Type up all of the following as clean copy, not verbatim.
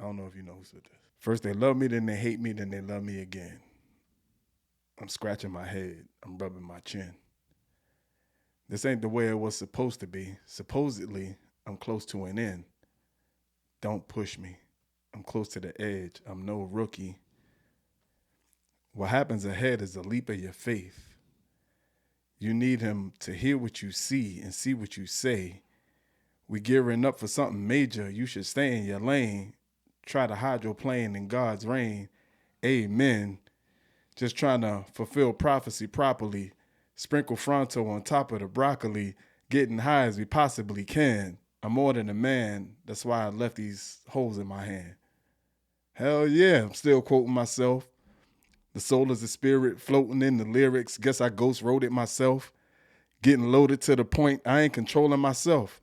don't know if you know who said this. First they love me, then they hate me, then they love me again. I'm scratching my head. I'm rubbing my chin. This ain't the way it was supposed to be. Supposedly, I'm close to an end. Don't push me. I'm close to the edge. I'm no rookie. What happens ahead is a leap of your faith. You need him to hear what you see and see what you say. We gearing up for something major. You should stay in your lane. Try to hydroplane in God's rain. Amen. Just trying to fulfill prophecy properly. Sprinkle Fronto on top of the broccoli. Getting high as we possibly can. I'm more than a man. That's why I left these holes in my hand. Hell yeah, I'm still quoting myself. The soul is a spirit floating in the lyrics. Guess I ghost wrote it myself. Getting loaded to the point I ain't controlling myself.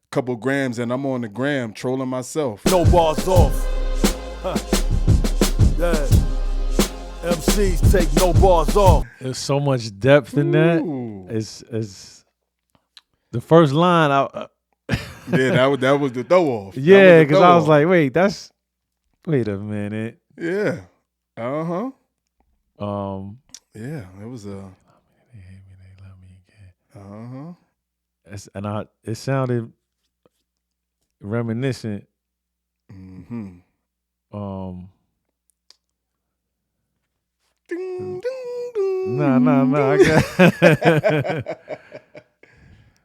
Couple grams and I'm on the gram trolling myself. No bars off. Huh. Yeah. MCs take no bars off. There's so much depth in that. It's the first line. Yeah, that was the throw off. Yeah, because I was like, wait a minute. Yeah. Yeah, it was a. They hate me, they love me again. It sounded reminiscent. Mm-hmm. Ding, ding, ding. Nah. I got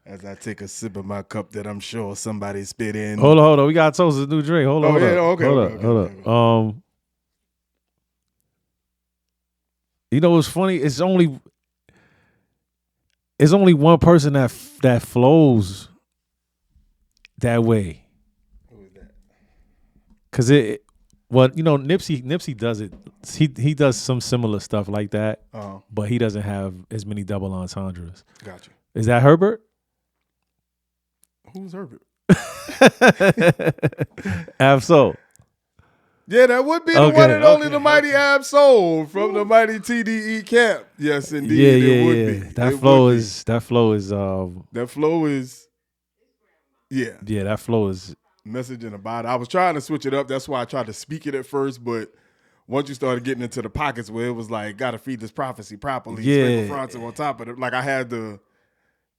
As I take a sip of my cup that I'm sure somebody spit in. Hold on. We got to toast a new drink. Hold on. Okay. Hold up. You know what's funny? It's only one person that flows that way. Who is that? Cause Nipsey does it. He does some similar stuff like that, but he doesn't have as many double entendres. Gotcha. Is that Herbert? Who's Herbert? Absol. Yeah, that would be the one and only the mighty Absol from the mighty TDE camp. Yes, indeed, it would be. That flow is. That flow is. Yeah. Yeah, that flow is. Messaging about it. I was trying to switch it up. That's why I tried to speak it at first, but once you started getting into the pockets where it was like, got to feed this prophecy properly. Yeah. Fronto on top of it. Like I had to,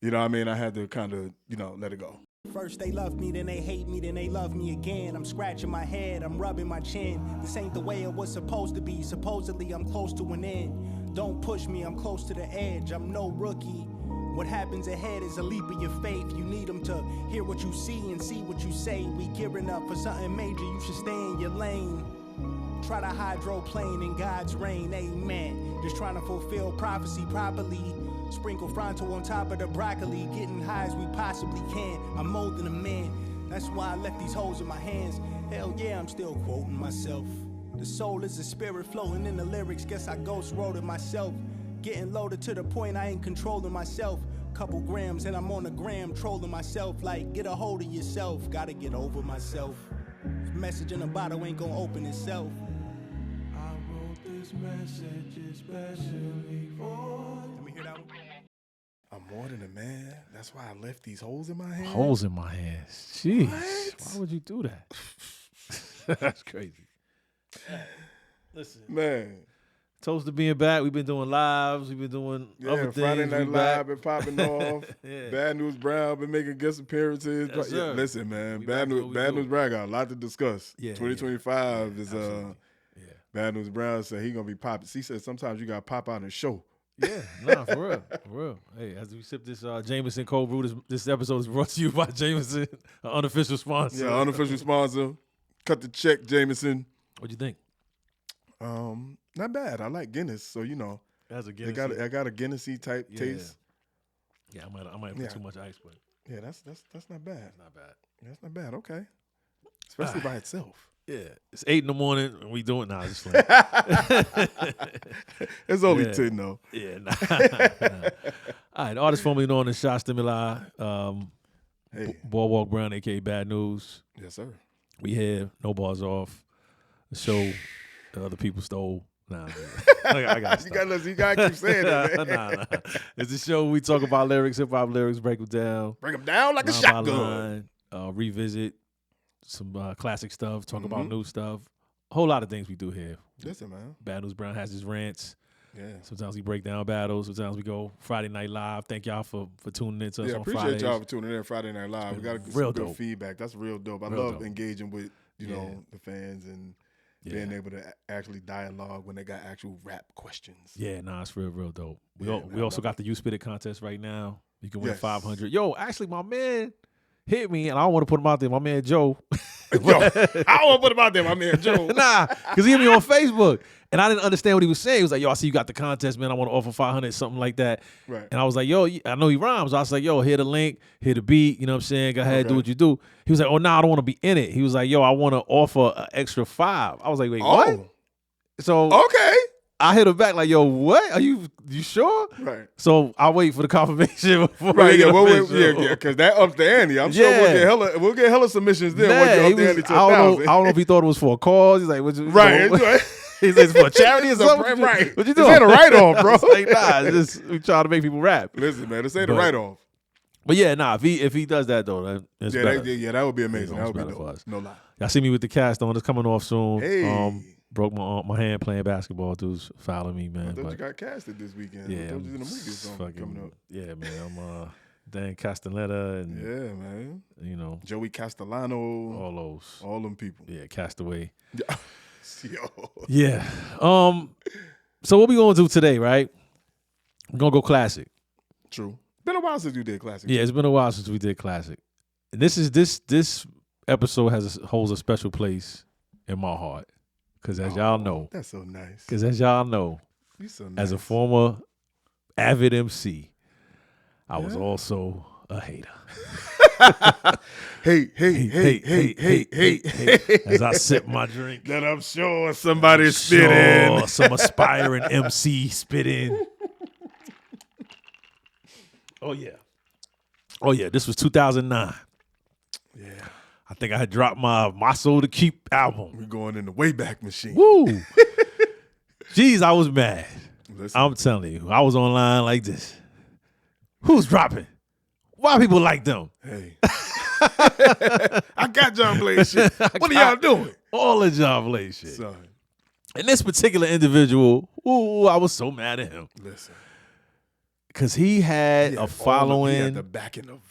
you know what I mean? I had to kind of, let it go. First they love me, then they hate me, then they love me again. I'm scratching my head, I'm rubbing my chin. This ain't the way it was supposed to be. Supposedly I'm close to an end. Don't push me, I'm close to the edge. I'm no rookie. What happens ahead is a leap of your faith. You need them to hear what you see and see what you say. We gearing up for something major, you should stay in your lane. Try to hydroplane in God's rain, amen. Just trying to fulfill prophecy properly. Sprinkle Fronto on top of the broccoli. Getting high as we possibly can. I'm molding a man. That's why I left these holes in my hands. Hell yeah, I'm still quoting myself. The soul is a spirit floating in the lyrics. Guess I ghost wrote it myself. Getting loaded to the point I ain't controlling myself. Couple grams and I'm on the gram trolling myself. Like, get a hold of yourself. Gotta get over myself. Message in a bottle ain't gonna open itself. I wrote this message especially for. Let me hear that one. I'm more than a man. That's why I left these holes in my hands. Holes in my hands. Jeez. What? Why would you do that? That's crazy. Listen. Man. Toast to being back. We've been doing lives. We've been doing other things. Friday Night Live been popping off. Yeah. Bad News Brown been making guest appearances. Yes, sir. Listen, man. We Bad News Brown got a lot to discuss. Yeah, 2025 is absolutely. Bad News Brown said he gonna be popping. He said sometimes you gotta pop out and show. Yeah, nah, for real. Hey, as we sip this Jameson cold brew, this episode is brought to you by Jameson, an unofficial sponsor. Yeah, unofficial sponsor. Cut the check, Jameson. What'd you think? Not bad. I like Guinness, so That's a Guinness. I got a Guinnessy type taste. Yeah, I might put too much ice, but yeah, that's not bad. not bad. That's not bad. Okay, especially by itself. Yeah, it's 8 a.m. and we doing just like It's only 10 though. Yeah, nah. All right, the artist formerly known as Shot Stimuli, Boardwalk Brown, aka Bad News. Yes, sir. We have No Bars Off, the show that other people stole. Nah, I got you gotta keep saying it. Man. Nah. It's a show we talk about lyrics, hip hop lyrics, break them down like a shotgun. revisit some classic stuff, talk about new stuff. A whole lot of things we do here. Listen, man. Bad News Brown has his rants. Yeah. Sometimes we break down battles. Sometimes we go Friday Night Live. Thank y'all for tuning in to us on appreciate Fridays. y'all for tuning in Friday Night Live. We got real some good dope. feedback. That's real dope. I love engaging with, you know, the fans and being able to actually dialogue when they got actual rap questions. Yeah, nah, it's real dope. We Yeah, we also got the You Spit It contest right now. You can win 500. Yo, actually, my man hit me, and I don't want to put him out there. My man Joe. Yo, I don't want to put him out there, my man Joe. Nah, because he hit me on Facebook, and I didn't understand what he was saying. He was like, yo, I see you got the contest, man. I want to offer 500, something like that. Right. And I was like, yo, I know he rhymes. I was like, yo, here the link, here the beat. You know what I'm saying? Go ahead, do what you do. He was like, oh, nah, I don't want to be in it. He was like, yo, I want to offer an extra 5. I was like, wait, what? So Okay. I hit him back like, yo, what? Are you sure? Right. So I wait for the confirmation before Right, we yeah, because that ups the ante. I'm sure we'll get hella submissions there. Nah, Once you up the ante to 1,000. I don't know if he thought it was for a cause. He's like, what you, Right. He's like, it's for a charity or something? Right. What you doing? This ain't a write-off, bro. It's like, nah, it's just we trying to make people rap. Listen, man, this ain't a write-off. But yeah, nah, if he does that though, that's better. That would be amazing. That would be better for dope. us. No lie. Y'all see me with the cast on. It's coming off soon. Hey. Broke my hand playing basketball. Dudes fouling me, man. I thought but you got casted this weekend. yeah, I thought you was in a movie or something coming up. Yeah, man. I'm Dan Castelletta and Yeah, man. you know, Joey Castellano. all those. All them people. Yeah, Castaway. Yo. Yeah. So what we gonna do today, right? We're gonna go classic. True. Been a while since you did classic. Yeah, it's been a while since we did classic. And this episode holds a special place in my heart. Cause as y'all know. That's so nice. Cause as y'all know, You so nice. as a former avid MC, I was also a hater. Hey. As I sip my drink. That I'm sure somebody's spitting. Sure, some aspiring MC spitting. Oh yeah, this was 2009. Yeah. I think I had dropped my Soul to Keep album. We're going in the Wayback Machine. Woo! Jeez, I was mad. Listen. I'm telling you, I was online like this. Who's dropping? Why people like them? Hey. I got John Blaze shit. What are y'all doing? All the John Blaze shit. Son, And this particular individual, I was so mad at him. listen. Because he had a following He had the backing of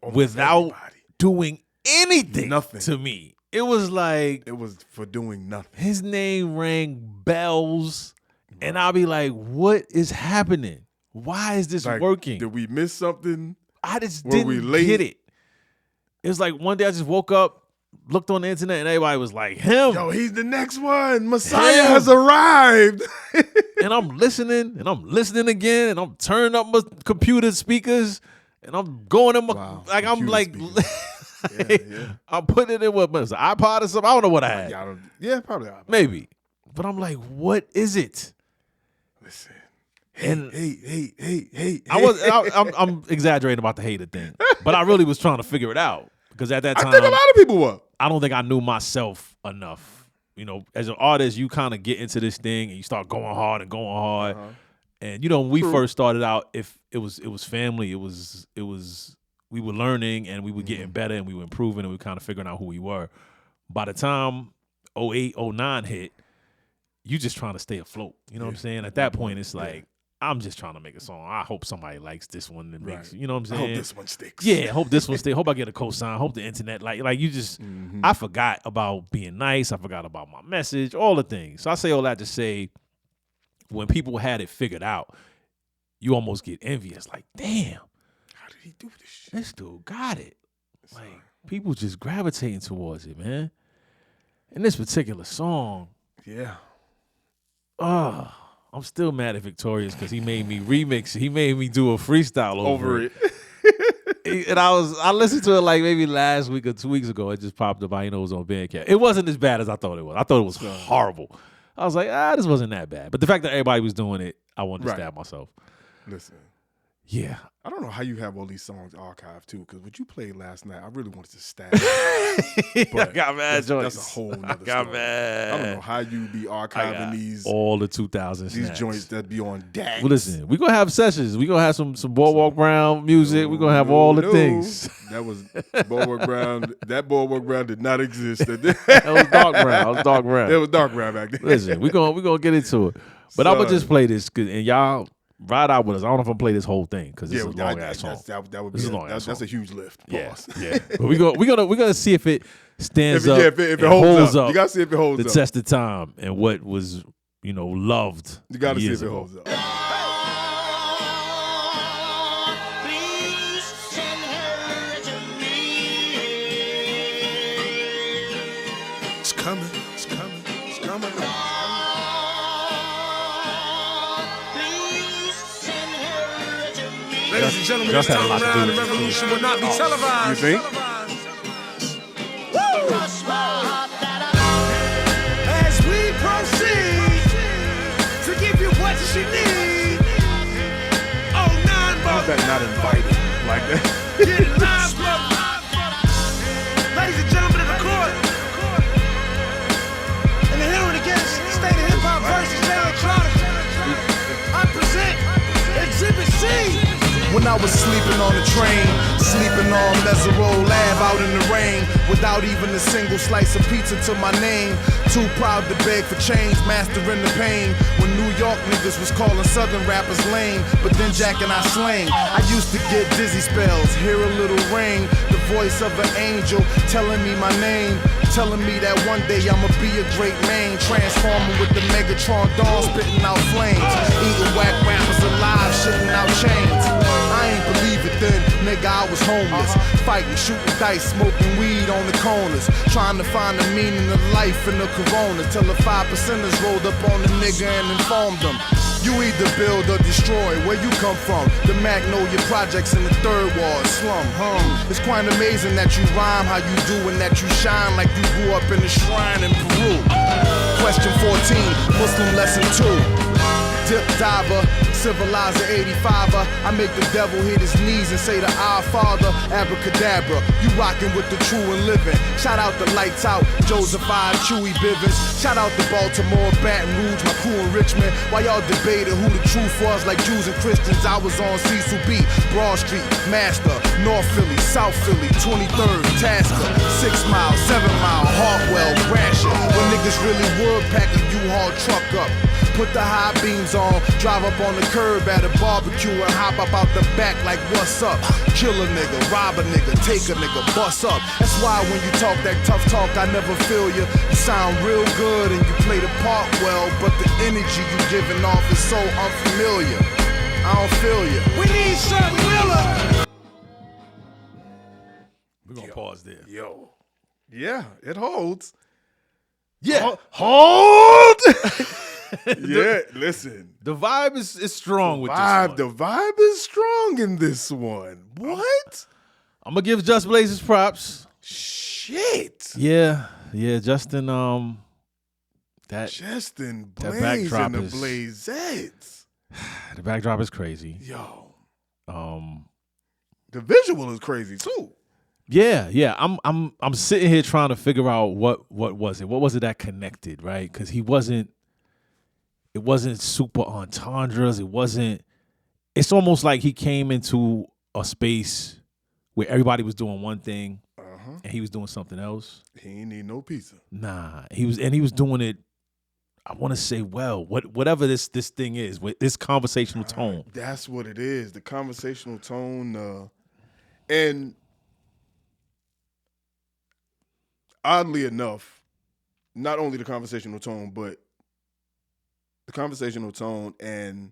almost without everybody. doing anything Nothing. to me. It was like It was for doing nothing. his name rang bells, and I'll be like, what is happening? Why is this Like, working? Did we miss something? I just were we didn't late? get it. It was like one day I just woke up, looked on the internet, and everybody was like, him. Yo, he's the next one. Messiah Him. has arrived. And I'm listening, and I'm listening again, and I'm turning up my computer speakers, and I'm going in my, like, I'm computer like, Yeah. I'm putting it in what, was it, iPod or something? I don't know what I had. Yeah, probably. Maybe. But I'm like, what is it? Listen. And Hey. I'm exaggerating about the hater thing, but I really was trying to figure it out because at that time, I think a lot of people were. I don't think I knew myself enough. You know, as an artist, you kind of get into this thing and you start going hard. And you know, when we first started out, if it was family, it was we were learning and we were getting better and we were improving and we were kind of figuring out who we were. By the time 08, 09 hit, you just trying to stay afloat. You know what I'm saying? At that point, it's like, I'm just trying to make a song. I hope somebody likes this one and makes, you know what I'm saying? I hope this one sticks. Yeah, hope this one sticks. Hope I get a cosign. Hope the internet, like you just, I forgot about being nice. I forgot about my message, all the things. So I say all that to say, when people had it figured out, you almost get envious. Like, damn, How did he do this shit? this dude got it. Like, people just gravitating towards it, man. And this particular song, Yeah. I'm still mad at Victorious because he made me remix it. He made me do a freestyle over it. And I listened to it like maybe last week or 2 weeks ago. It just popped up. I know it was on Bandcamp. It wasn't as bad as I thought it was. I thought it was horrible. I was like, this wasn't that bad. But the fact that everybody was doing it, I wanted to stab myself. Listen. Yeah. I don't know how you have all these songs archived too, because what you played last night, I really wanted to stab. I got mad joints. That's a whole nother got story. mad. I don't know how you be archiving these all the 2000s. these snaps. joints that be on DAX. Well, listen, we're gonna have sessions. We're gonna have some Boardwalk Brown music. We're gonna have all the things. That was Boardwalk Brown. That Boardwalk Brown did not exist. That was dark brown. It was dark brown. It was dark brown back then. Listen, we're gonna get into it. But I'm gonna just play this, and y'all ride out with us. I don't know if I'm gonna play this whole thing because it's a long ass song. That would be This is a long ass that's song. a huge lift. Yeah, Pause. yeah. But we're gonna see if it stands up. If it and holds up. You gotta see if it holds the up. test of time and what was loved. You gotta see years if it ago. holds up. Please send her to me. It's coming, it's coming, it's coming. Please send her to me. Ladies and gentlemen, Just this had a time lot to do around, the with it. revolution will not be televised. You think? Cross my heart that I As we proceed to give you what you need. Oh, nine How's that not invited like that? Get it live, brother. Ladies and gentlemen of the court. And the hearing against State of Hip Hop versus Electronica. I present Exhibit C. When I was sleeping on the train, sleeping on Mesereau Lab out in the rain, without even a single slice of pizza to my name. Too proud to beg for change, mastering the pain. When New York niggas was calling Southern rappers lame, but then Jack and I slang. I used to get dizzy spells, hear a little ring, the voice of an angel telling me my name, telling me that one day I'ma be a great man, transforming with the Megatron dawn, spitting out flames, eating whack rappers alive, shitting out chains. I ain't believe it then, nigga, I was homeless, fighting, shooting dice, smoking weed on the corners, trying to find the meaning of life in the corona, till the 5%ers rolled up on the nigga and informed them. You either build or destroy, where you come from. The Magnolia Projects in the third ward slum, It's quite amazing that you rhyme how you do and that you shine like you grew up in a shrine in Peru. Question 14, Muslim lesson 2. Dip diver, civilizer 85er. I make the devil hit his knees and say to our Father, abracadabra. You rockin' with the true and living. Shout out the Lights Out, Joseph I, Chewy Bivens. Shout out to Baltimore, Baton Rouge, my crew in Richmond. While y'all debated who the truth was like Jews and Christians, I was on Cecil B, Broad Street, Master, North Philly, South Philly, 23rd, Tasker, 6 Mile, 7 Mile, Hartwell, Gratiot. When niggas really would pack a U-Haul truck up. Put the high beams on, drive up on the curb at a barbecue and hop up out the back like what's up? Kill a nigga, rob a nigga, take a nigga, bust up. That's why when you talk that tough talk, I never feel you. You sound real good and you play the part well, but the energy you giving off is so unfamiliar. I don't feel you. We need something realer. We're gonna pause there. Yo. Yeah, it holds. Yeah, Hold! Yeah, listen. the vibe is strong with this one. The vibe is strong in this one. What? I'm gonna give Just Blaze his props. Shit. Yeah, Justin. Justin that Blaze backdrop and the is- Blazettes. The backdrop is crazy. Yo. Um, The visual is crazy too. yeah. I'm sitting here trying to figure out what was it? What was it that connected, right? Because it wasn't super entendres. It wasn't. It's almost like he came into a space where everybody was doing one thing and he was doing something else. He ain't need no pizza. Nah, he was doing it. I want to say whatever this thing is, with this conversational tone. That's what it is. The conversational tone, and oddly enough, not only the conversational tone, but the conversational tone and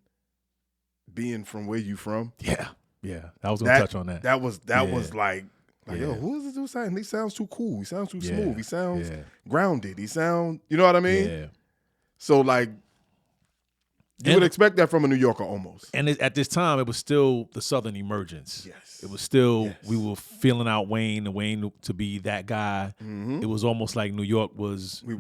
being from where you from. Yeah. I was gonna touch on that. That was like Yeah. yo, who is this dude saying? He sounds too cool. He sounds too Yeah. smooth. He sounds Yeah. grounded. He sound, you know what I mean? Yeah. So like, you And- would expect that from a New Yorker almost. And at this time, it was still the Southern emergence. Yes. It was still, Yes. we were feeling out Wayne to be that guy. It was almost like New York was We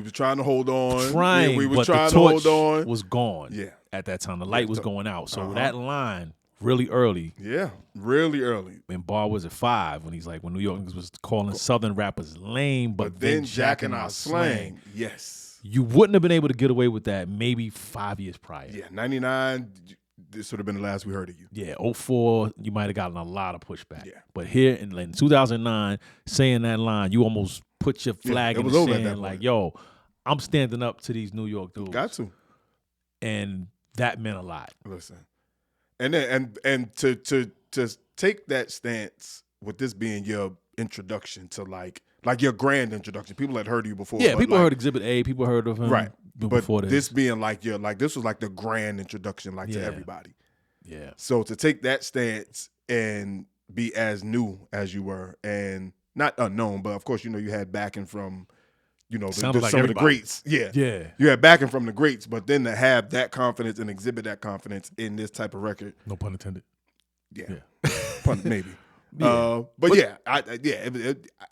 was trying to hold on. trying, Yeah, we was but trying the to torch hold on. was gone. Yeah. At that time, the light was going out. So that line really early. Yeah, really early. And Bar was at 5 when he's like, when New York was calling Southern rappers lame, but then jacking our slang. Yes. You wouldn't have been able to get away with that maybe 5 years prior. Yeah, 99, this would have been the last we heard of you. Yeah, 04, you might have gotten a lot of pushback. Yeah. But here in 2009, saying that line, you almost put your flag in the sand like, yo, I'm standing up to these New York dudes. Got to. And that meant a lot. Listen. And then and to take that stance with this being your introduction to like your grand introduction. People had heard of you before. Yeah, people heard Exhibit A, people heard of him right before this being like this was like the grand introduction to everybody. Yeah. So to take that stance and be as new as you were and not unknown, but of course, you had backing from, some of the greats. Yeah. Yeah. You had backing from the greats, but then to have that confidence and exhibit that confidence in this type of record. No pun intended. Yeah. Pun maybe. Yeah. But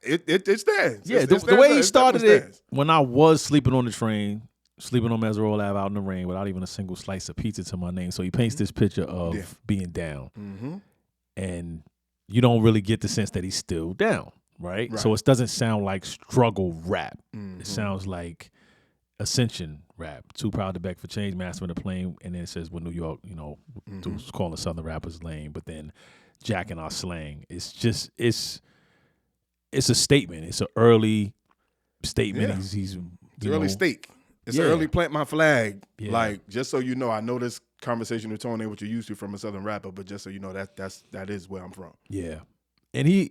it stands. Yeah, the way he started it, when I was sleeping on the train, sleeping on Mesereau Ave out in the rain without even a single slice of pizza to my name. So he paints this picture of being down. Mm-hmm. And you don't really get the sense that he's still down, right? So it doesn't sound like struggle rap. Mm-hmm. It sounds like ascension rap. Too proud to beg for change, mastering the plane. And then it says, when New York, dudes calling Southern rappers lame, but then jacking our slang. It's just, it's a statement. It's an early statement. Yeah. He's it's an early stake. It's an early plant my flag. Yeah. Like, just so you know, I know this conversational tone ain't what you're used to from a Southern rapper, but just so you know, that is where I'm from. Yeah. And he,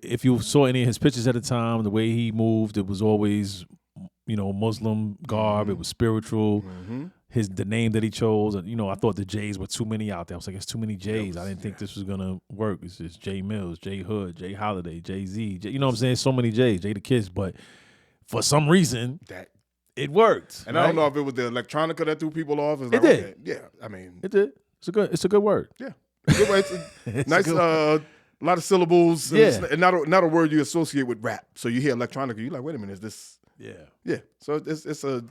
if you saw any of his pictures at the time, the way he moved, it was always, Muslim garb. It was spiritual. Mm-hmm. The name that he chose, I thought the J's were too many out there. I was like, it's too many J's. I didn't think this was gonna work. It's just J Mills, J Hood, J Holiday, Jay Z. You know what I'm saying? So many J's, J the Kiss. But for some reason, it worked. And I don't know if it was the Electronica that threw people off. It did. Okay. Yeah, I mean, it did. It's a good word. Yeah, good word. It's nice. A lot of syllables. And not a word you associate with rap. So you hear Electronica, you're like, wait a minute, is this? Yeah. So it's a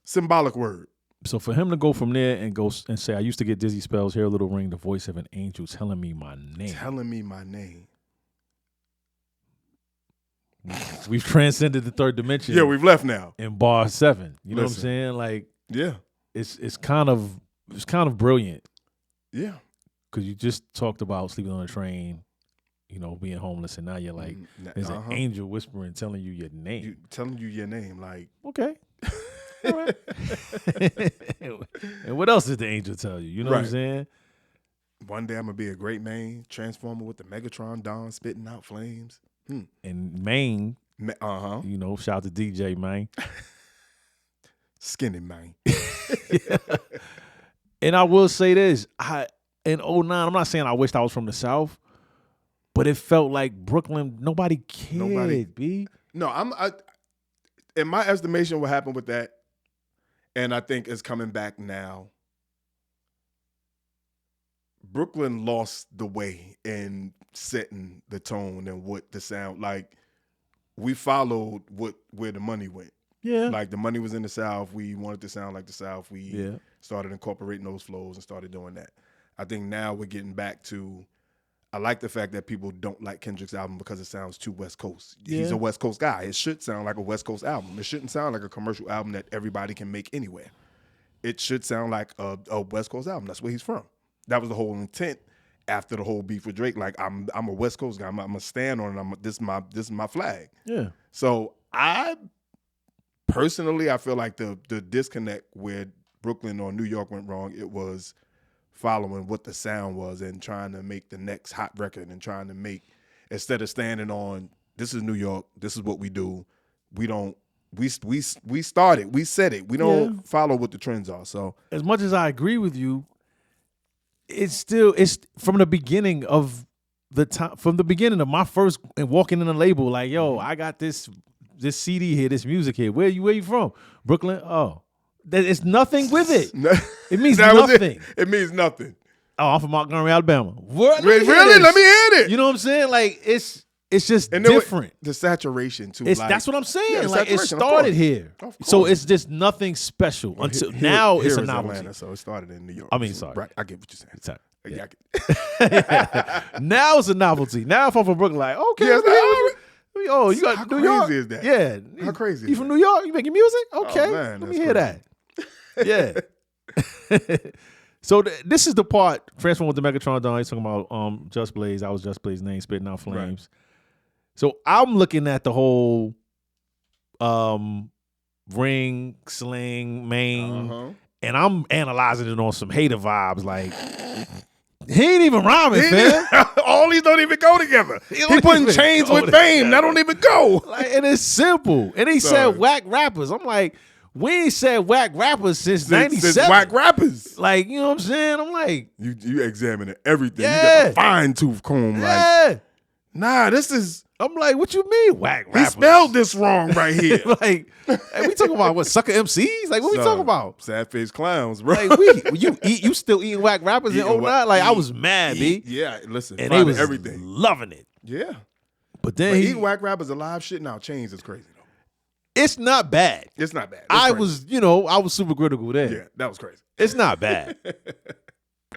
symbolic word. So for him to go from there and go and say, I used to get dizzy spells, hear a little ring, the voice of an angel telling me my name. We've transcended the third dimension. Yeah, we've left now. In bar 7. You know what I'm saying? Like, yeah. It's kind of brilliant. Yeah. Because you just talked about sleeping on a train, being homeless, and now you're like, there's an angel whispering, telling you your name. Telling you your name, like. Okay. All right. And what else did the angel tell you? You know what I'm saying? One day I'm going to be a great man, transformer with the Megatron Dawn spitting out flames. And Maine, shout out to DJ, man. Skinny, man. And I will say this, in 09, I'm not saying I wished I was from the South, but it felt like Brooklyn, nobody cared, B. No, in my estimation, what happened with that, and I think it's coming back now, Brooklyn lost the way in setting the tone and what the sound, like, we followed where the money went. Yeah. Like, the money was in the South. We wanted to sound like the South. We started incorporating those flows and started doing that. I think now we're getting back to, I like the fact that people don't like Kendrick's album because it sounds too West Coast. Yeah. He's a West Coast guy. It should sound like a West Coast album. It shouldn't sound like a commercial album that everybody can make anywhere. It should sound like a West Coast album. That's where he's from. That was the whole intent after the whole beef with Drake. Like, I'm a West Coast guy. I'm gonna stand on it. This is my flag. Yeah. So I personally feel like the disconnect where Brooklyn or New York went wrong, it was following what the sound was and trying to make the next hot record and trying to make, instead of standing on, this is New York, this is what we do. We started, we said it. We don't follow what the trends are. So as much as I agree with you, it's from the beginning of from the beginning of my first and walking in a label, like, yo, I got this CD here, this music here. Where you from? Brooklyn? Oh. There's nothing with it. It means nothing. It means nothing. Oh, I'm from Montgomery, Alabama. What? Really? Let me hear it. You know what I'm saying? Like, it's just different. The saturation too. That's what I'm saying. Yeah, like, it started here. So it's just nothing special until now. It's a novelty. Atlanta, so it started in New York. I mean, sorry. Right. I get what you're saying. Now it's a novelty. Now if I'm from Brooklyn, like, okay, Yes, oh, you got how New York? crazy is that? Yeah. How crazy You is from that? New York? You making music? Okay. man, let me that's hear that. Yeah. So this is the part, Transform with the Megatron Don, he's talking about Just Blaze. I was Just Blaze name, spitting out flames. Right. So I'm looking at the whole ring, sling, main, and I'm analyzing it on some hater vibes. Like, he ain't even rhyming, fam. All these don't even go together. He putting chains with fame. That don't even go. Like, and it's simple. And he said whack rappers. I'm like, we ain't said whack rappers since 97. Since whack rappers. Like, you know what I'm saying? I'm like, you examining everything. Yeah. You got a fine tooth comb. Yeah. Like, nah, this is. I'm like, what you mean whack rappers? He spelled this wrong right here. Like, hey, we talking about what, sucker MCs? Like, what we talking about? Sad face clowns, bro. Like, you still eating whack rappers in 09? Like, I was mad, B. Yeah, listen, and they was everything. loving it. Yeah. But then eating whack rappers alive shit now, chains is crazy though. It's not bad. It's not bad. I was super critical then. Yeah, that was crazy. It's not bad.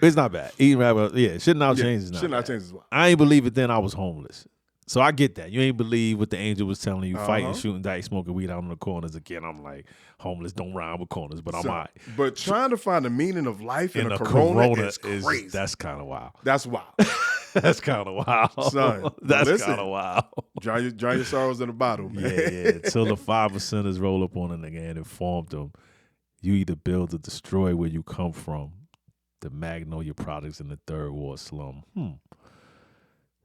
It's not bad. Eating rappers, shitting out chains is not shitting bad. out chains as well. I ain't believe it then. I was homeless. So I get that. You ain't believe what the angel was telling you, fighting, shooting dice, smoking weed out in the corners again. I'm like, homeless don't rhyme with corners, but I'm all right. But trying to find the meaning of life in a corona is crazy. That's kind of wild. That's wild. That's kind of wild. Son, that's kind of wild. Drown your sorrows in a bottle, man. Yeah. Till the 5%ers roll up on it again and informed them, you either build or destroy where you come from. The Magnolia products in the third ward slum.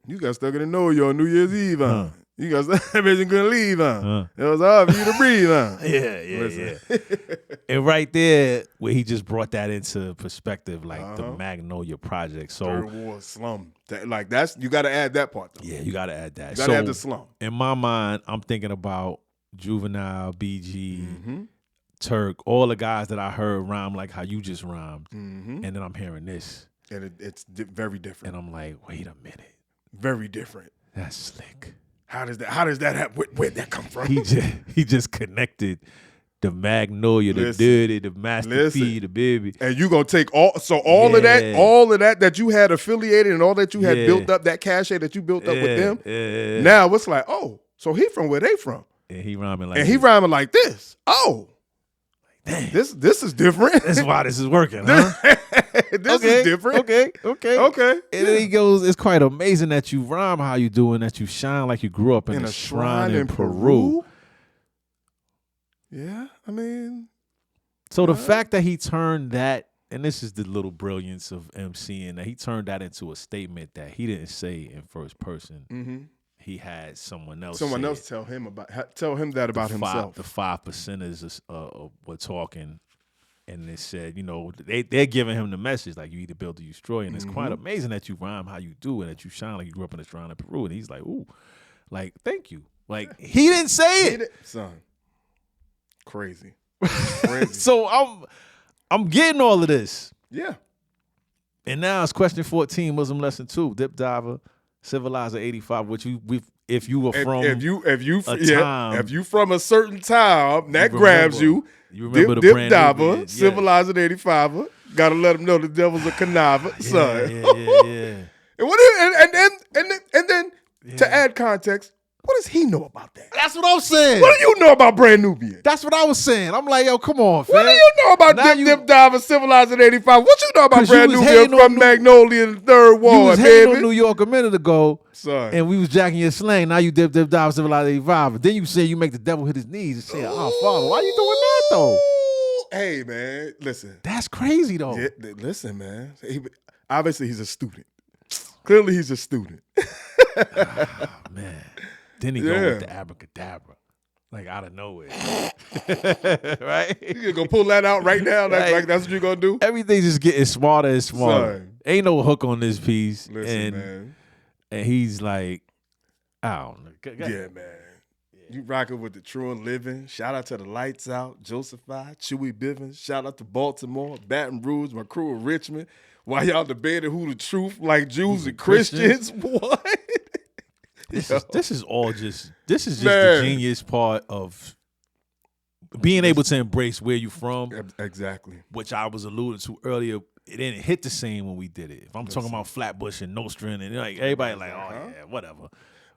You got stuck in the know on New Year's Eve, huh? You got stuck, bitch couldn't leave, huh? It was hard for you to breathe, huh? Yeah. And right there, where he just brought that into perspective, like the Magnolia Project. So third ward slum. That's you got to add that part, though. Yeah, you got to add that. You got to add the slum. In my mind, I'm thinking about Juvenile, BG, Turk, all the guys that I heard rhyme like how you just rhymed, and then I'm hearing this, and it's very different. And I'm like, wait a minute. Very different. That's slick. How does that happen? Where'd that come from? He just connected the Magnolia, the Dirty, the Master P, the Baby. And you gonna take all of that you had affiliated and all that you had built up, that cachet that you built up with them. Yeah. Now it's like, oh, so he from where they from. And he rhyming like he rhyming like this. Oh. Damn. This is different. That's why this is working, huh? This is different. Okay. And then he goes, it's quite amazing that you rhyme how you do and that you shine like you grew up in a shrine in Peru. Yeah, I mean. So the fact that he turned that, and this is the little brilliance of emceeing, that he turned that into a statement that he didn't say in first person. Mm-hmm. He had someone else tell him that about himself. The 5%ers were talking, and they said, they're giving him the message, like, you either build or you destroy. And it's quite amazing that you rhyme how you do and that you shine like you grew up in a shrine in Peru. And he's like, ooh, like, thank you. Like, he didn't say it. Son, crazy. So I'm getting all of this. Yeah. And now it's question 14, Muslim lesson 2, Dip Diver. Civilizer 85, which if you were from if you from a certain time, that grabs you. You remember Dip brand Diver, new Civilizer 85. Gotta let them know the devil's a conniver, son. Yeah. And then to add context, what does he know about that? That's what I'm saying. What do you know about Brand Nubian? That's what I was saying. I'm like, yo, come on, fam. What do you know about Dip Diver, Civilizer 85? What you know about Brand Nubian from Magnolia and the Third Ward, you was baby? hating on New York a minute ago, son, and we was jacking your slang. Now you Dip Diver, Civilizer 85. But then you say you make the devil hit his knees and say, oh, Father, why you doing that, though? Hey, man, listen. That's crazy, though. Yeah, listen, man. Obviously, he's a student. Clearly, he's a student. Oh, man. Then he go with the abracadabra, like out of nowhere, right? You gonna pull that out right now? Like that's what you're gonna do? Everything's just getting smarter and smarter. Son. Ain't no hook on this piece. Listen, man. And he's like, I don't know. Yeah, man. You rocking with the True and Living. Shout out to the Lights Out, Josephi, Chewy Bivens. Shout out to Baltimore, Baton Rouge, my crew of Richmond. While y'all debating who the truth, like Jews and Christians. What? This is just the genius part of being able to embrace where you from. Exactly. Which I was alluding to earlier. it didn't hit the same when we did it. If I'm talking about Flatbush and Nostrand and like everybody like, oh yeah, whatever.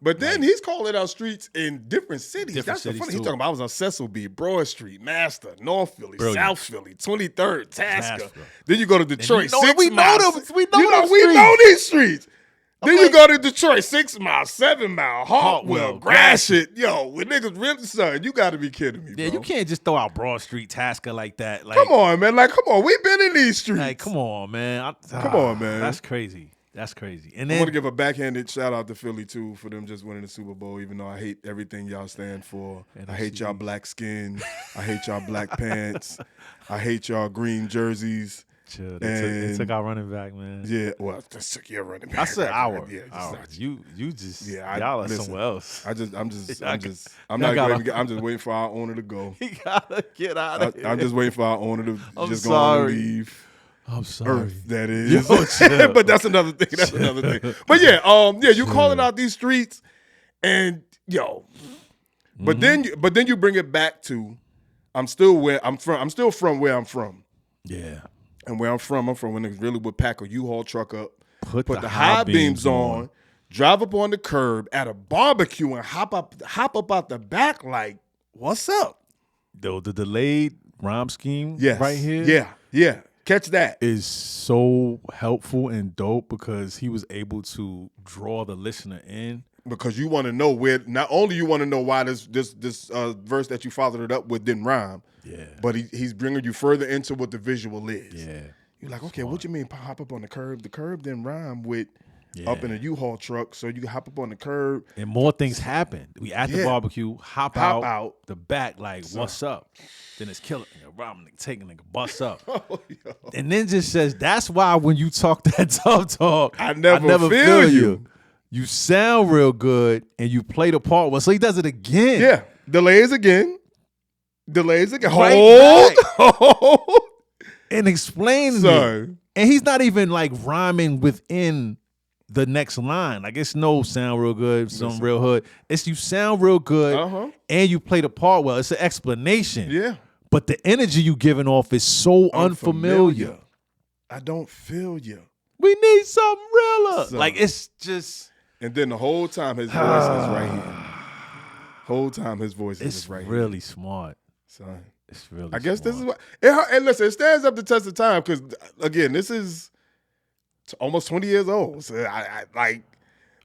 But then he's calling out streets in different cities. Different That's the cities, funny. too. He's talking about I was on Cecil B, Broad Street, Master, North Philly, Brilliant. South Philly, 23rd, Tasker. Tasker. Then you go to Detroit, know 6 we know miles. them- we know you know them we streets. know these streets. Then you like- go to Detroit, 6 miles, 7 mile, Hartwell, Hartwell, Gratiot. Yo, when niggas really, son, you got to be kidding me, bro. Yeah, you can't just throw out Broad Street, Tasker like that. Like, Come on, man. Like, come on. We've been in these streets. Like, come on, man. Come on, man. That's crazy. That's crazy. And I then want to give a backhanded shout out to Philly too for them just winning the Super Bowl. Even though I hate everything y'all stand for, I hate y'all black skin. I hate y'all black pants. I hate y'all green jerseys. chill. They took our running back, man. Yeah, well, that's took your running back. I said our. Yeah, just Our. not You just Yeah, y'all are listen, somewhere else. I'm y'all not gotta- even, I'm just waiting for our owner to go. You gotta get out of here. I'm just waiting for our owner to I'm just go on sorry. and leave. I'm sorry. Earth, that is. Yo, chill. But that's another thing. That's another thing. But yeah, you calling out these streets, and yo, but then you bring it back to, I'm still from where I'm from, Yeah. and where I'm from when niggas really would pack a U-Haul truck up, Put the high beams on, drive up on the curb at a barbecue, and hop up out the back like, what's up? Though the delayed rhyme scheme Yes, right here yeah. Catch that. is so helpful and dope because he was able to draw the listener in. Because you want to know where, not only you want to know why this verse that you followed it up with didn't rhyme, Yeah. but he's bringing you further into what the visual is. Yeah. You're like, okay, what you mean hop up on the curb? The curb didn't rhyme with up in a U-Haul truck, so you can hop up on the curb. And more things happen. We at the Yeah. barbecue, hop Hop out out. the back like, what's up? Then it's killing nigga, rob nigga, take a nigga, bust up. Oh, yo. And then just says, that's why when you talk that tough talk, I never feel you. You sound real good and you play the part well. So he does it again. Yeah, delays again. Right Hold. And explains Sorry. it. And he's not even like rhyming within the next line. Like it's no sound real good, some real hood. It's you sound real good and you play the part well. It's an explanation. Yeah. But the energy you giving off is so unfamiliar. I don't feel you. We need something realer. Son. Like it's just And then the whole time his voice is right here. Whole time his voice it's is right here. really smart. Son. It's really I guess smart. this is what. And listen, it stands up the test of time because again, this is almost 20 years old. So I like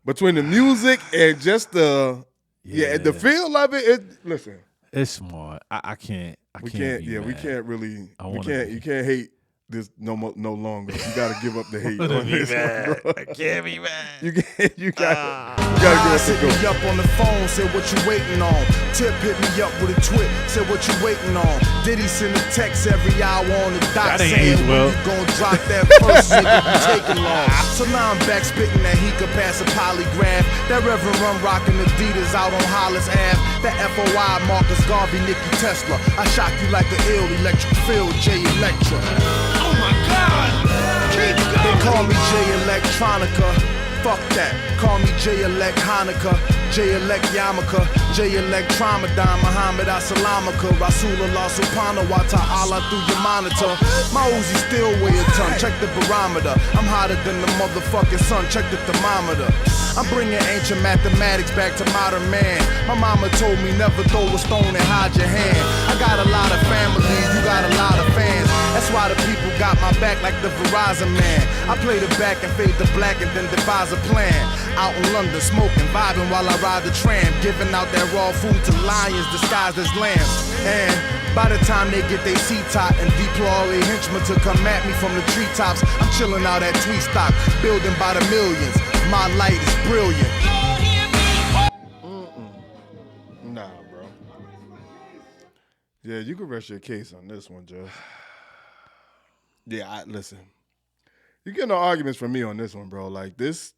between the music and just the the feel of it. Listen, It's smart. I can't. we can't. be Yeah, we mad. can't really. I We wanna can't. be. You can't hate this no longer. You got to give up the hate. on Be this mad. one, bro. I can't be mad. You can't. You got. You Guys got to hit give me up up on the phone, said what you waiting on. Tip hit me up with a twit, said what you waiting on. Diddy send a text every hour on the dot That ain't saying age well. when you gon' drop that first nigga, you taking long. So now I'm back spitting that he could pass a polygraph. That Reverend Run rockin' Adidas out on Hollis Ave. That FOI Marcus Garvey, Nicky Tesla. I shock you like an ill electric field, J Electra. Oh my God! Keep They going! call me J Electronica. Fuck that. Call me J Elect Hanukkah, J Elect Yamaka, J Elect Tramadan, Muhammad Assalamaka, Rasulullah Subhanahu wa Ta'ala through your monitor. My Uzi still weigh a ton. Check the barometer. I'm hotter than the motherfucking sun. Check the thermometer. I'm bringing ancient mathematics back to modern man. My mama told me never throw a stone and hide your hand. I got a lot of family, you got a lot of fans. That's why the people got my back like the Verizon man. I play the back and fade the black and then devise a plan. Out in London, smoking, vibing while I ride the tram. Giving out that raw food to lions disguised as lambs. And by the time they get their seat top and deploy all their henchmen to come at me from the treetops, I'm chilling out at Tweet Stock, building by the millions. My light is brilliant. Nah, bro. Yeah, you can rest your case on this one, Joe. Yeah, listen. You get no arguments from me on this one, bro. Like this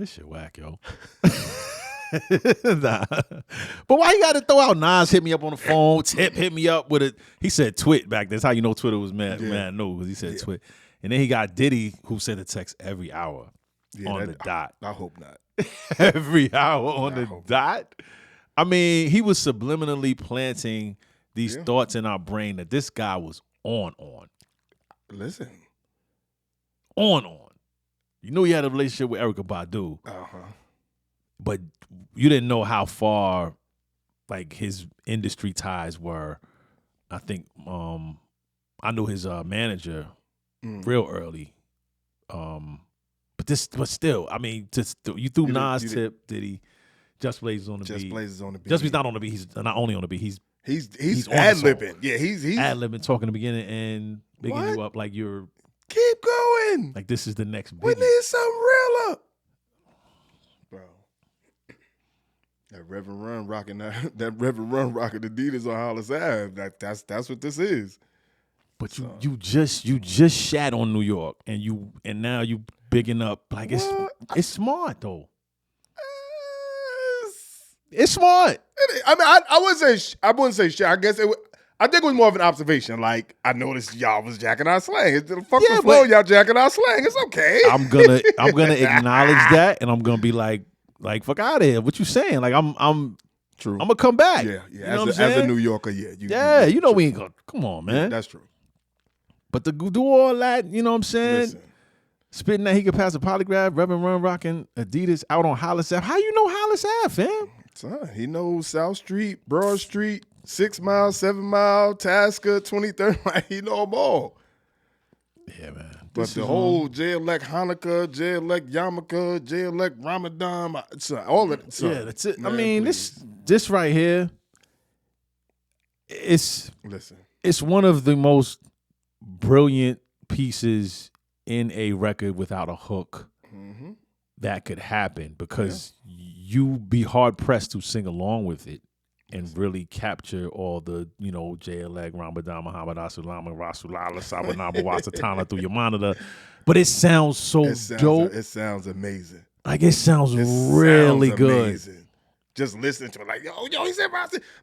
shit whack, yo. Nah. But why you got to throw out Nas hit me up on the phone, Tip hit me up with he said twit back then. That's how you know Twitter was mad. Yeah. Man, no, because he said twit. And then he got Diddy who sent a text every hour on the dot. I hope not. Every hour on the dot. I mean, he was subliminally planting these thoughts in our brain that this guy was on. Listen. on. You knew he had a relationship with Erykah Badu, but you didn't know how far like his industry ties were. I think I knew his manager real early. But still, I mean, you threw Nas tip, Diddy, Just Blaze is on the beat. Just Blaze is on the beat. Just Blaze not on the beat. He's not only on the beat. He's ad-libbing. Yeah, he's ad-libbing, talking in the beginning and bigging you up like you're. Keep going. Like this is the next biggie. We need something realer. Bro. That Reverend Run rocking that Reverend Run rocking Adidas on Hollis Ave. That's what this is. But you just shat on New York and now you bigging up like it's smart though. It's smart. I mean, I wouldn't say shit. I guess I think it was more of an observation. Like, I noticed y'all was jacking our slang. It's the fucking flow, y'all jacking our slang. It's okay. I'm gonna acknowledge that, and I'm gonna be like fuck out of here. What you saying? Like I'm true. I'm gonna come back. Yeah. You know as a New Yorker, yeah. You know we ain't gonna. Come on, man. Yeah, that's true. But to do all that, you know what I'm saying? Listen. Spitting that he could pass a polygraph, Reverend Run rocking Adidas out on Hollis Ave. How you know Hollis Ave, fam? Son, he knows South Street, Broad Street, 6 Mile, 7 Mile, Tasker, 23rd. He know them all. Yeah, man. But the whole J-Elect Hanukkah, J-Elect Yarmulke, J-Elect Ramadan, all of it. Yeah, that's it. Man, I mean, please. this right here, it's one of the most brilliant pieces in a record without a hook that could happen, because you be hard pressed to sing along with it and really capture all the, J-Elect, Ramadan, Muhammad, Asulama, Rasulullah, Sabanaba, Wasatana through your monitor. But it sounds dope. It sounds amazing. Like, it sounds really good. Amazing. Just listening to it, like, yo, he said,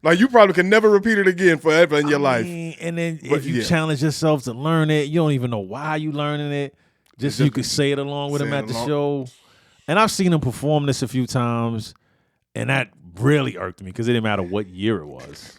like, you probably can never repeat it again forever in your life. And then if you challenge yourself to learn it, you don't even know why you learning it. Just so you could say it along with him at the show. And I've seen him perform this a few times, and that really irked me because it didn't matter what year it was.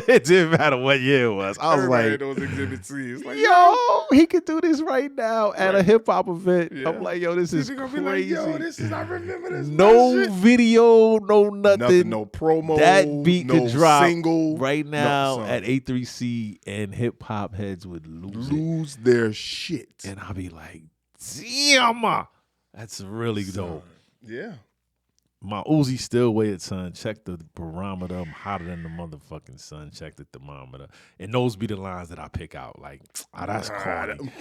It didn't matter what year it was. I was like, those exhibit C's. Like, yo, he could do this right now at a hip hop event. Yeah. I'm like, yo, this is crazy. Like, yo, I remember this. No video, no nothing. No promo. That beat could drop single right now at A3C, and hip hop heads would lose their shit. And I'll be like, damn, that's really dope. Yeah. My Uzi still weighed, son. Check the barometer. I'm hotter than the motherfucking sun. Check the thermometer. And those be the lines that I pick out. Like, that's corny.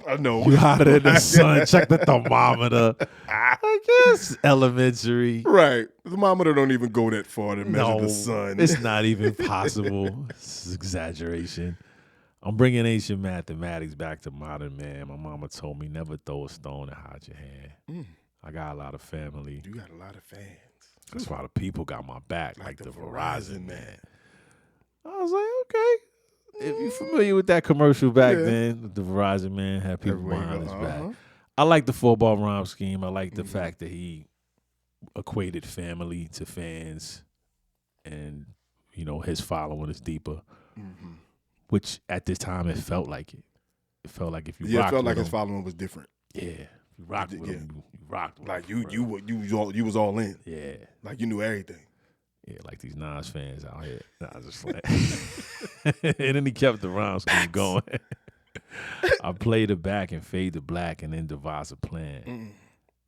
I know. You hotter than the sun. Check the thermometer. I guess elementary. Right. The thermometer don't even go that far to measure the sun. It's not even possible. It's exaggeration. I'm bringing ancient mathematics back to modern man. My mama told me never throw a stone and hide your hand. I got a lot of family. You got a lot of fans. That's why the people got my back, like the Verizon man. I was like, okay. If you're familiar with that commercial back then, the Verizon man had people behind his back. I like the 4-bar rhyme scheme. I like the fact that he equated family to fans, and, his following is deeper, which at this time it felt like it. It felt like if you rocked it felt like him, his following was different. Yeah. You rocked with him. You rocked with like him. You was all in. Yeah. Like you knew everything. Yeah, like these Nas fans out here. Nah, just playing. And then he kept the rhyme scheme going. I played it back and fade to black and then devised a plan.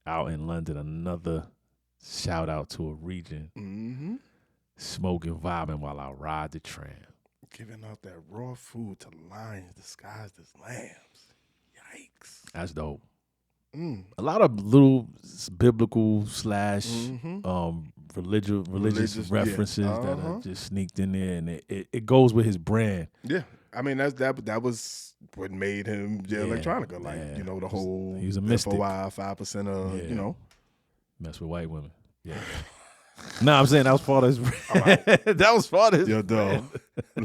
Out in London, another shout out to a region. Smoking, vibing while I ride the tram. Giving out that raw food to lions disguised as lambs. Yikes. That's dope. A lot of little biblical / religious references that are just sneaked in there, and it goes with his brand. Yeah, I mean that was what made him Electronica. Like the whole he was a mystic. FOI 5% of mess with white women. Yeah. No, I'm saying that was part of his brand. That was part of his brand. Dog,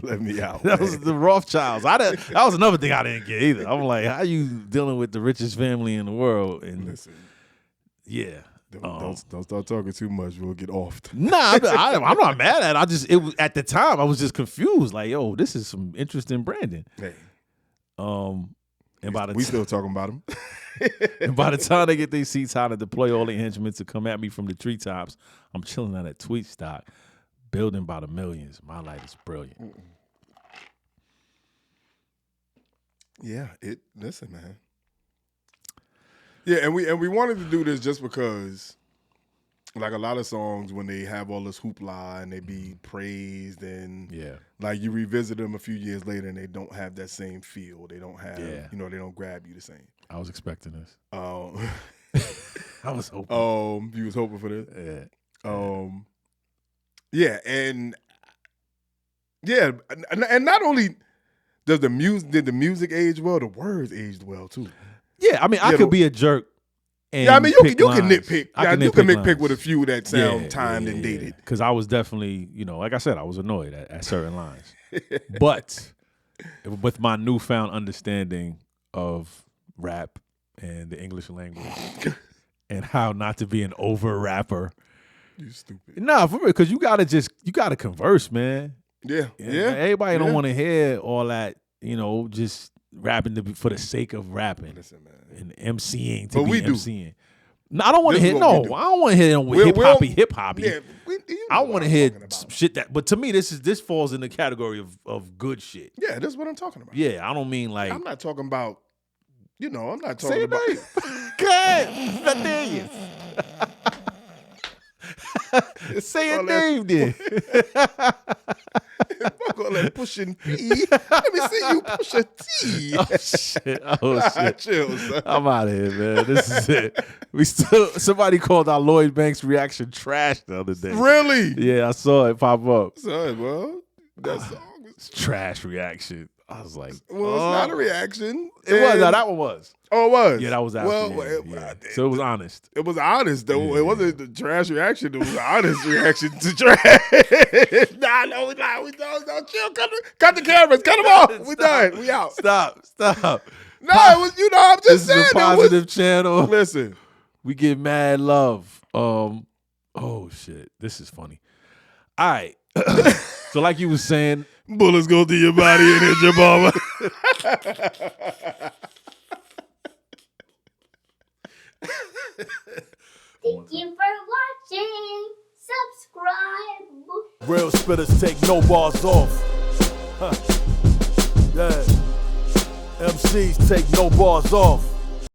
let me out. That was the Rothschilds. That was another thing I didn't get either. I'm like, how you dealing with the richest family in the world? And listen, don't start talking too much. We'll get off. Nah, I'm not mad at it. It was at the time I was just confused. Like, yo, this is some interesting branding. Hey. And by the we still talking about them. and by the time they get their seats hot and deploy all their henchmen to come at me from the treetops, I'm chilling out at Tweet Stock, building by the millions. My life is brilliant. Yeah, listen, man. Yeah, and we wanted to do this just because, like, a lot of songs, when they have all this hoopla and they be praised and like you revisit them a few years later and they don't have that same feel. They don't have, they don't grab you the same. I was expecting this. I was hoping. You was hoping for this? Yeah. And not only did the music age well, the words aged well too. Yeah, I mean, I could be a jerk. And yeah, I mean, you can nitpick. You can nitpick lines with a few that sound timed and dated. Because I was definitely, like I said, I was annoyed at certain lines. But with my newfound understanding of rap and the English language and how not to be an over rapper. You stupid. Nah, for real, because you gotta converse, man. Yeah. Everybody don't want to hear all that, just rapping for the sake of rapping. Listen, man. And MCing but we MCing. No, I don't want to hear. No, I don't want to hear hip hoppy. Yeah, I want to hear some shit that. But to me, this falls in the category of good shit. Yeah, that's what I'm talking about. Yeah, I don't mean like. I'm not talking about. I'm not talking about. Good. Nathaniel. Say your name, then. Fuck all that pushing P. Let me see you push a T. Oh shit. Chill, son. I'm out of here, man. This is it. Somebody called our Lloyd Banks reaction trash the other day. Really? Yeah, I saw it pop up. Son, well, that song was trash reaction. I was like, well, it's not a reaction. It was. No, that one was. Oh, it was? Yeah, that was after. So it was honest. It was honest, though. Yeah. It wasn't the trash reaction. It was an honest reaction to trash. No, chill. Cut the cameras. Cut them off. We done. We out. Stop. No, it was, I'm just saying. This is a positive channel. Listen. We get mad love. Oh, shit. This is funny. All right. So like you was saying. Bullets go through your body and hit your mama. Thank you for watching. Subscribe. Real spitters take no bars off. Yeah. MCs take no bars off.